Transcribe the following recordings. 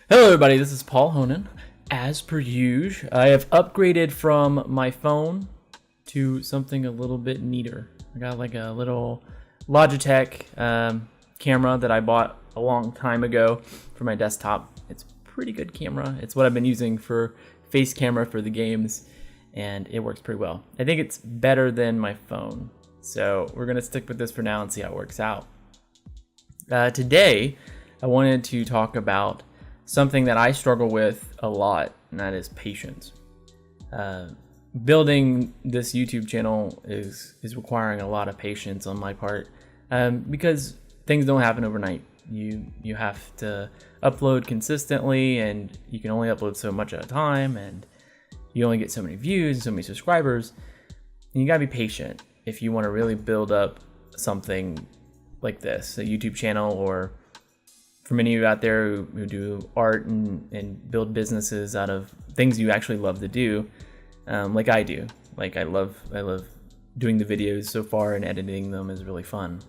Hello everybody, this is Paul Honan. As per usual, I have upgraded from my phone to something a little bit neater. I got like a little Logitech camera that I bought a long time ago for my desktop. It's a pretty good camera. It's what I've been using for face camera for the games, and it works pretty well. I think it's better than my phone, so we're gonna stick with this for now and see how it works out. Today, I wanted to talk about something that I struggle with a lot, and that is patience. Building this YouTube channel is requiring a lot of patience on my part, because things don't happen overnight. You have to upload consistently, and you can only upload so much at a time, and you only get so many views, so many subscribers, and you gotta be patient if you want to really build up something like this, a YouTube channel, or for many of you out there who do art and build businesses out of things you actually love to do, like I do. Like I love doing the videos so far, and editing them is really fun.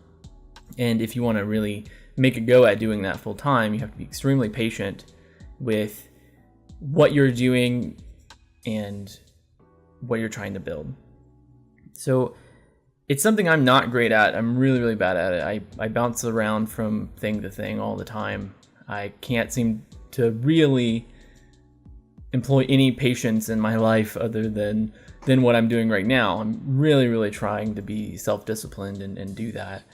And if you want to really make a go at doing that full time, you have to be extremely patient with what you're doing and what you're trying to build. So it's something I'm not great at. I'm really, really bad at it. I bounce around from thing to thing all the time. I can't seem to really employ any patience in my life other than what I'm doing right now. I'm really, really trying to be self-disciplined and do that.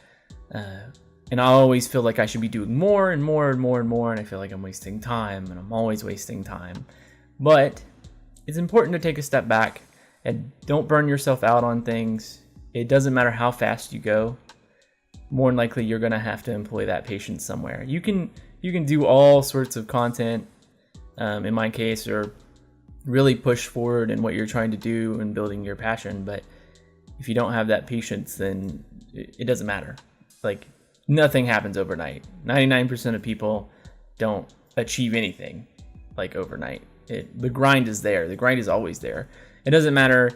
And I always feel like I should be doing more and more and more and more, and I feel like I'm wasting time, and I'm always wasting time. But it's important to take a step back and don't burn yourself out on things. It doesn't matter how fast you go. More than likely, you're gonna have to employ that patience somewhere. You can do all sorts of content, in my case, or really push forward in what you're trying to do and building your passion. But if you don't have that patience, then it doesn't matter. Like, nothing happens overnight. 99% of people don't achieve anything like overnight. The grind is there. The grind is always there. It doesn't matter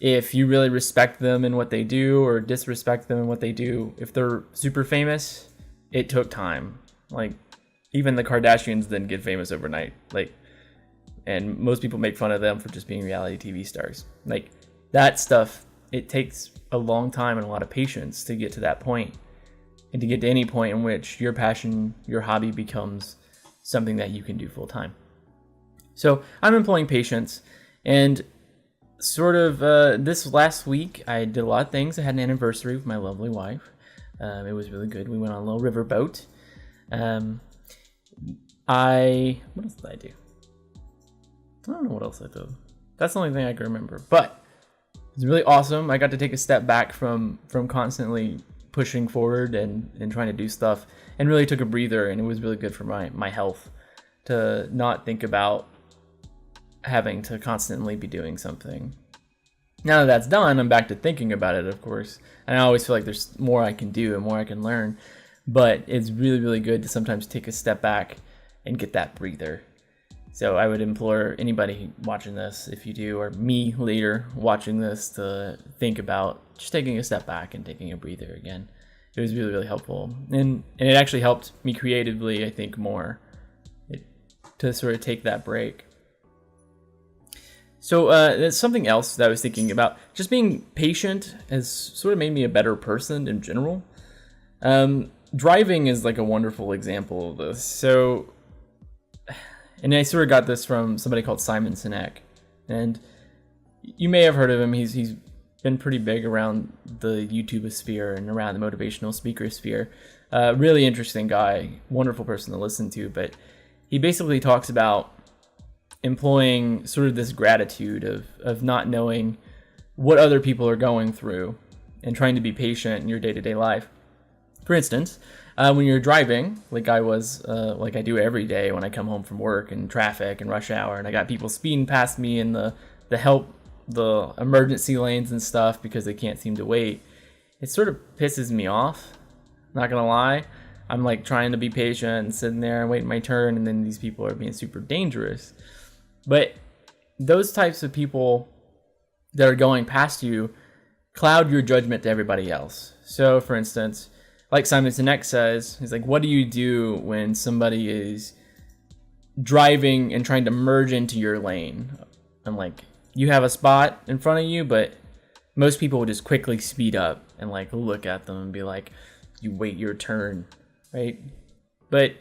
if you really respect them and what they do, or disrespect them and what they do. If they're super famous, it took time. Like, even the Kardashians didn't get famous overnight. Like, and most people make fun of them for just being reality TV stars. Like, that stuff, it takes a long time and a lot of patience to get to that point, and to get to any point in which your passion, your hobby becomes something that you can do full time. So I'm employing patience, and sort of this last week, I did a lot of things. I had an anniversary with my lovely wife. It was really good. We went on a little river boat. What else did I do? I don't know what else I did. That's the only thing I can remember. But it was really awesome. I got to take a step back from constantly pushing forward and trying to do stuff, and really took a breather, and it was really good for my health to not think about having to constantly be doing something. Now that that's done, I'm back to thinking about it, of course, and I always feel like there's more I can do and more I can learn, but it's really, really good to sometimes take a step back and get that breather. So I would implore anybody watching this, if you do, or me later watching this, to think about just taking a step back and taking a breather again. It was really, really helpful, and it actually helped me creatively, I think, more to sort of take that break. So there's something else that I was thinking about. Just being patient has sort of made me a better person in general. Driving is like a wonderful example of this. So, and I sort of got this from somebody called Simon Sinek, and you may have heard of him. He's been pretty big around the YouTube sphere and around the motivational speaker sphere. Really interesting guy, wonderful person to listen to. But he basically talks about employing sort of this gratitude of not knowing what other people are going through, and trying to be patient in your day-to-day life. For instance, when you're driving, like I was, like I do every day when I come home from work and traffic and rush hour, and I got people speeding past me in the emergency lanes and stuff because they can't seem to wait, it sort of pisses me off. Not gonna lie. I'm like trying to be patient and sitting there and waiting my turn, and then these people are being super dangerous. But those types of people that are going past you cloud your judgment to everybody else. So, for instance, like Simon Sinek says, he's like, what do you do when somebody is driving and trying to merge into your lane. And like, you have a spot in front of you, but most people will just quickly speed up and like look at them and be like, you wait your turn, right? But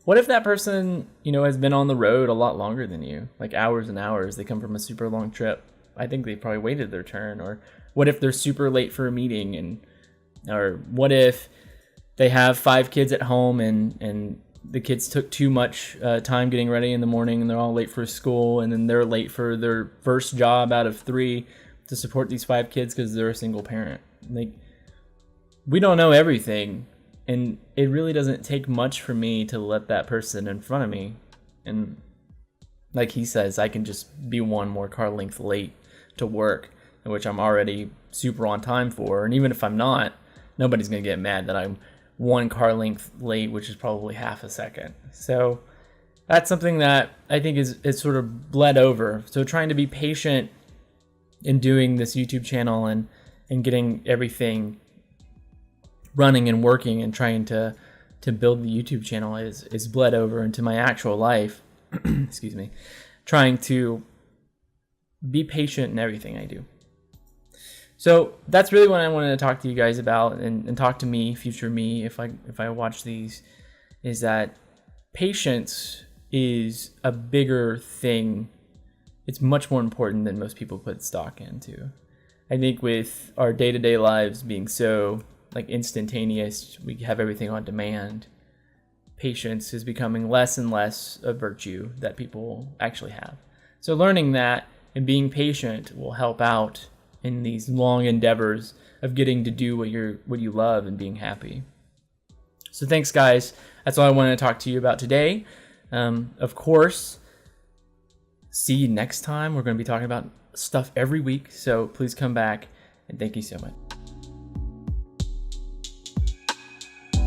what if that person, has been on the road a lot longer than you, like hours and hours? They come from a super long trip. I think they probably waited their turn. Or what if they're super late for a meeting? Or what if they have 5 kids at home and the kids took too much time getting ready in the morning and they're all late for school, and then they're late for their first job out of 3 to support these 5 kids because they're a single parent. Like, we don't know everything, and it really doesn't take much for me to let that person in front of me. And like he says, I can just be one more car length late to work, in which I'm already super on time for. And even if I'm not, nobody's going to get mad that I'm 1 car length late, which is probably half a second. So that's something that I think is sort of bled over. So trying to be patient in doing this YouTube channel and getting everything running and working and trying to build the YouTube channel is bled over into my actual life. Excuse me. Trying to be patient in everything I do. So that's really what I wanted to talk to you guys about, and talk to me, future me, if I watch these, is that patience is a bigger thing. It's much more important than most people put stock into. I think with our day-to-day lives being so like instantaneous, we have everything on demand, patience is becoming less and less a virtue that people actually have. So learning that and being patient will help out in these long endeavors of getting to do what you love and being happy. So thanks, guys. That's all I wanted to talk to you about today. Of course, see you next time. We're going to be talking about stuff every week, so please come back, and thank you so much.